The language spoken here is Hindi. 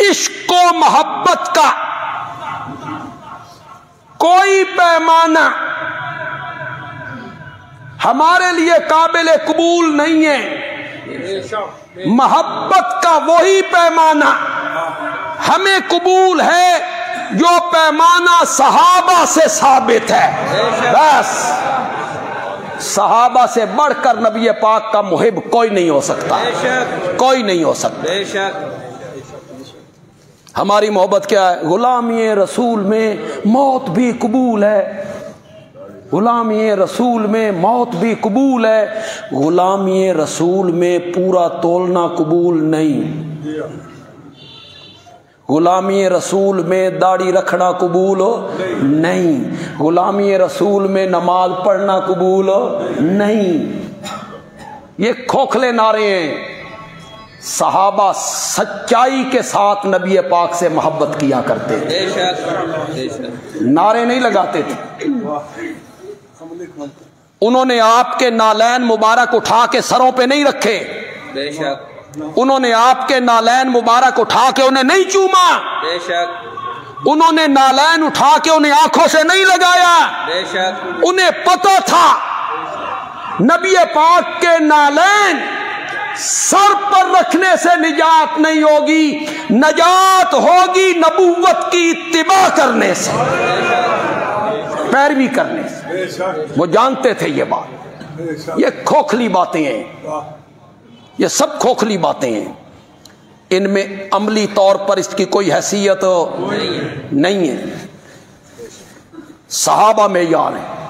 इश्क व मोहब्बत का कोई पैमाना हमारे लिए काबिल कबूल नहीं है। मोहब्बत का वही पैमाना हमें कबूल है जो पैमाना सहाबा से साबित है। बस सहाबा से बढ़कर नबी पाक का मुहिब कोई नहीं हो सकता, कोई नहीं हो सकता। हमारी मोहब्बत क्या है? गुलामी रसूल में मौत भी कबूल है, गुलामी रसूल में मौत भी कबूल है, गुलामी रसूल में पूरा तोलना कबूल नहीं, गुलामी रसूल में दाढ़ी रखना कबूल नहीं, गुलामी रसूल में नमाज पढ़ना कबूल नहीं। ये खोखले नारे हैं। सहाबा सच्चाई के साथ नबी पाक से मोहब्बत किया करते थे, नारे नहीं लगाते थे। उन्होंने आपके नालैन मुबारक उठा के सरों पे नहीं रखे, उन्होंने आपके नालैन मुबारक उठा के उन्हें नहीं चूमा, उन्होंने नालैन उठा के उन्हें आंखों से नहीं लगाया। उन्हें पता था नबी पाक के नालैन सर पर रखने से निजात नहीं होगी, नजात होगी नबूवत की इत्तिबा करने से, पैरवी करने से। वो जानते थे ये बात। ये खोखली बातें हैं, ये सब खोखली बातें हैं। इनमें अमली तौर पर इसकी कोई हैसियत नहीं है। सहाबा में यार है।